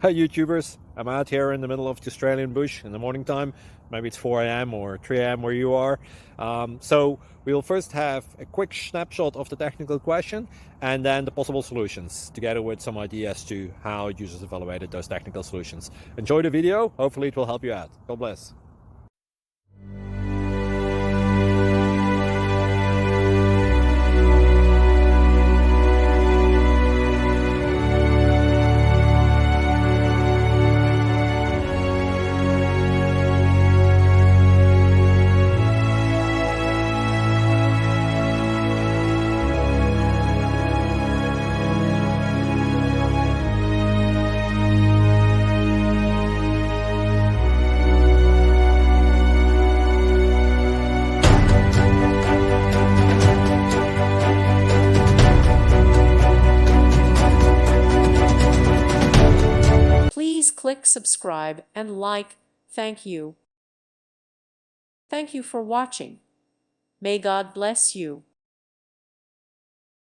Hi YouTubers, I'm out here in the middle of the Australian bush in the morning time. Maybe it's 4 a.m. or 3 a.m. where you are. So we'll first have a quick snapshot of the technical question and then the possible solutions, together with some ideas to how users evaluated those technical solutions. Enjoy the video, hopefully it will help you out. God bless. Please click subscribe and like. Thank you. Thank you for watching. May God bless you.